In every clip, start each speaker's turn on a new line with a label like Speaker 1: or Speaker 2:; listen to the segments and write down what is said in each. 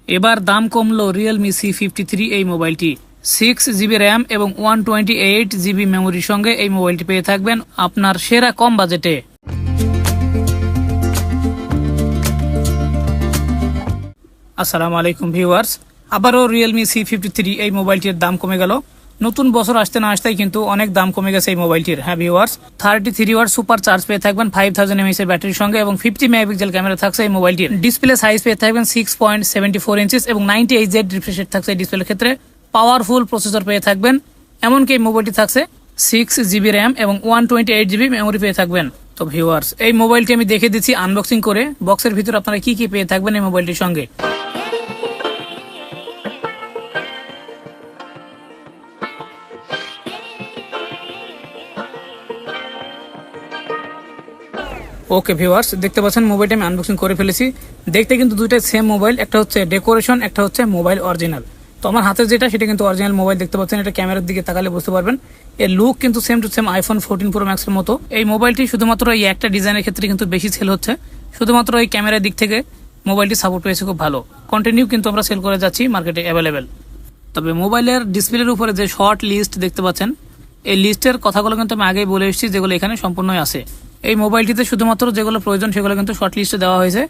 Speaker 1: এবার দাম কমলো রিয়েলমি C53 এই মোবাইলটি। 6GB র্যাম এবং 128GB মেমোরির সঙ্গে এই মোবাইলটি পেয়ে থাকবেন আপনার সেরা কম বাজেটে। আসসালামু আলাইকুম ভিউয়ার্স, আবারও রিয়েলমি C53 এই মোবাইলটির দাম কমে গেল। নতুন বছর আসতে না আসতেই কিন্তু অনেক দাম কমে গেছে এই মোবাইলটির। হ্যাঁ ভিউয়ার্স, 33 ওয়াট সুপার চার্জ পেয়ে থাকবেন 5000 mAh এর ব্যাটারির সঙ্গে এবং 50 মেগাপিক্সেল ক্যামেরা থাকছে এই মোবাইলটির। ডিসপ্লে সাইজ পেয়ে থাকবেন 6.74 ইঞ্চিস এবং 90Hz রিফ্রেশ রেট থাকছে এই ডিসপ্লের ক্ষেত্রে। পাওয়ারফুল প্রসেসর পেয়ে থাকবেন। এমনকি এই মোবাইলটি থাকছে 6GB র্যাম এবং 128GB মেমোরি পেয়ে থাকবেন। তো ভিউয়ার্স, এই মোবাইলটি আমি দেখে দিচ্ছি আনবক্সিং করে বক্সের ভিতর আপনারা কি কি পেয়ে থাকবেন এই মোবাইলটির সঙ্গে। ওকে ভিউয়ার্স, দেখতে পাচ্ছেন মোবাইলটা আমি আনবক্সিং করে ফেলেছি। দেখতে কিন্তু দুইটাই সেম মোবাইল, একটা হচ্ছে ডেকোরেশন, একটা হচ্ছে মোবাইল অরিজিনাল। তো আমার হাতে যেটা সেটা কিন্তু অরিজিনাল মোবাইল। দেখতে পাচ্ছেন এটা ক্যামেরার দিকে তাকালে বুঝতে পারবেন এর লুক কিন্তু same to same iPhone 14 pro ম্যাক্সের মতো। এই মোবাইলটি শুধুমাত্র এই একটা ডিজাইনের ক্ষেত্রে কিন্তু বেশি সেল হচ্ছে, শুধুমাত্র এই ক্যামেরার দিক থেকে মোবাইলটি সাপোর্ট পেয়েছে খুব ভালো। কন্টিনিউ কিন্তু আমরা সেল করে যাচ্ছি, মার্কেটে অ্যাভেলেবেল। তবে মোবাইলের ডিসপ্লের উপরে যে শর্ট লিস্ট দেখতে পাচ্ছেন, এই লিস্টের কথাগুলো কিন্তু আমি আগেই বলে এসেছি, যেগুলো এখানে সম্পূর্ণই আছে। এই মোবাইলটিতে শুধুমাত্র যেগুলো প্রয়োজন সেগুলো কিন্তু শর্ট লিস্টে দেওয়া হয়েছে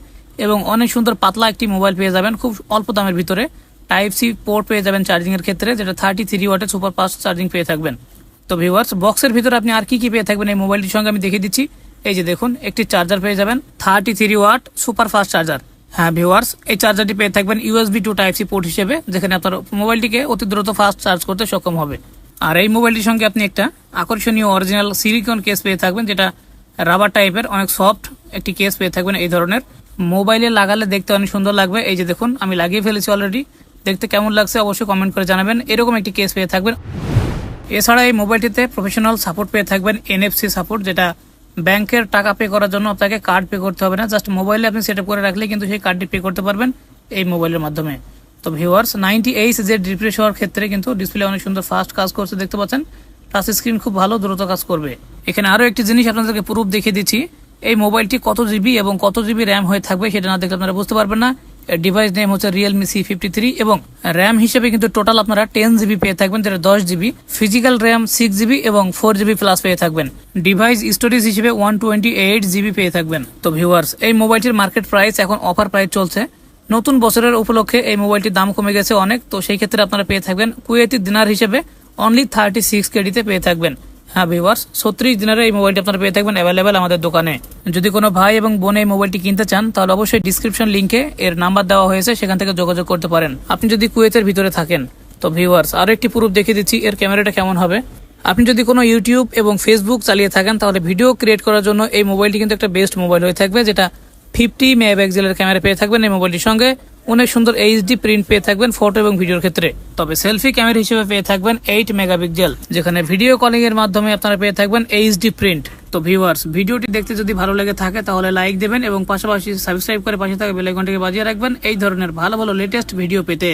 Speaker 1: এবং অনেক সুন্দর পাতলা একটি মোবাইল পেয়ে যাবেন খুব অল্প দামের ভিতরে। Type-C পোর্ট পেয়ে যাবেন চার্জিং এর ক্ষেত্রে, যেটা 33 ওয়াটের সুপার ফাস্ট চার্জিং পেয়ে থাকবেন। তো ভিউয়ার্স, বক্সের ভিতরে আপনি আর কি কি পেয়ে থাকবেন এই মোবাইলটির সঙ্গে আমি দেখিয়ে দিচ্ছি। এই যে দেখুন, একটি চার্জার পেয়ে যাবেন 33 ওয়াট সুপার ফাস্ট চার্জার। হ্যাঁ ভিউয়ার্স, এই চার্জারটি পেয়ে থাকবেন USB to Type-C পোর্ট হিসেবে, যেখানে আপনার মোবাইলটিকে অতি দ্রুত ফাস্ট চার্জ করতে সক্ষম হবে। আর এই মোবাইলটির সঙ্গে আপনি একটা আকর্ষণীয় অরিজিনাল সিলিকন কেস পেয়ে থাকবেন, যেটা রাবার টাইপের, অনেক সফট একটি কেস পেয়ে থাকবেন। এই ধরনের মোবাইলে লাগালে দেখতে অনেক সুন্দর লাগবে। এই যে দেখুন, আমি লাগিয়ে ফেলেছি অলরেডি। দেখতে কেমন লাগছে অবশ্যই কমেন্ট করে জানাবেন। এরকম একটি কেস পেয়ে থাকবেন। এছাড়া এই মোবাইলটিতে প্রফেশনাল সাপোর্ট পেয়ে থাকবেন, NFC সাপোর্ট, যেটা ব্যাংকের টাকা পে করার জন্য আপনাকে কার্ড পে করতে হবে না, জাস্ট মোবাইলে আপনি সেট আপ করে রাখলে কিন্তু সেই কার্ডটি পে করতে পারবেন এই মোবাইলের মাধ্যমে। তো ভিউয়ার্স, 90Hz রিফ্রেশ হওয়ার ক্ষেত্রে কিন্তু ডিসপ্লে অনেক সুন্দর ফাস্ট কাজ করছে দেখতে পাচ্ছেন। টাচ স্ক্রিন খুব ভালো দ্রুত কাজ করবে। এখানে আরো একটি জিনিস আপনাদেরকে প্রুফ দেখিয়ে দিচ্ছি। এই মোবাইলটি কত জিবি এবং কত জিবি র্যাম হয়ে থাকবে সেটা না দেখলে আপনারা বুঝতে পারবেন না। ডিভাইস নেম হচ্ছে রিয়েলমি C53 এবং র্যাম হিসেবে কিন্তু টোটাল আপনারা 10GB পেয়ে থাকবেন, যেটা 10GB। ফিজিক্যাল র্যাম 6GB এবং 4GB প্লাস পেয়ে থাকবেন। ডিভাইস স্টোরেজ হিসেবে 128GB পেয়ে থাকবেন। তো ভিউয়ার্স, এই মোবাইলটির মার্কেট প্রাইস এখন অফার প্রাইস চলছে। নতুন বছরের উপলক্ষে এই মোবাইলটির দাম কমে গেছে অনেক। তো সেই ক্ষেত্রে আপনারা পেয়ে থাকবেন কুয়েতি দিনার হিসেবে অনলি 36 কেডিতে পেয়ে থাকবেন। হ্যাঁ ভিউয়ার্স, 36 দিনারে এই মোবাইলটি আপনারা পেয়ে থাকবেন অ্যাভেলেবেল আমাদের দোকানে। যদি কোনো ভাই এবং বোন এই মোবাইলটি কিনতে চান তাহলে অবশ্যই ডিসক্রিপশন লিংকে এর নাম্বার দেওয়া হয়েছে, সেখান থেকে যোগাযোগ করতে পারেন আপনি যদি কুয়েতের ভিতরে থাকেন। তো ভিউয়ার্স, আরো একটি প্রুফ দেখিয়ে দিচ্ছি এর ক্যামেরাটা কেমন হবে। আপনি যদি কোনো ইউটিউব এবং ফেসবুক চালিয়ে থাকেন তাহলে ভিডিও ক্রিয়েট করার জন্য এই মোবাইলটি কিন্তু একটা বেস্ট মোবাইল হয়ে থাকবে, যেটা 50 মেগাপিক্সেলের ক্যামেরা পেয়ে থাকবেন এই মোবাইলটির সঙ্গে। অনেক সুন্দর HD প্রিন্ট পেয়ে থাকবেন ফটো এবং ভিডিওর ক্ষেত্রে। তবে সেলফি ক্যামেরা হিসেবে পেয়ে থাকবেন 8 মেগাপিক্সেল, যেখানে ভিডিও কলিং এর মাধ্যমে আপনারা পেয়ে থাকবেন HD প্রিন্ট। তো ভিউয়ার্স, ভিডিওটি দেখতে যদি ভালো লেগে থাকে তাহলে লাইক দেবেন এবং পাশাপাশি সাবস্ক্রাইব করে পাশে থাকা বেল আইকনটিকে বাজিয়ে রাখবেন এই ধরনের ভালো ভালো লেটেস্ট ভিডিও পেতে।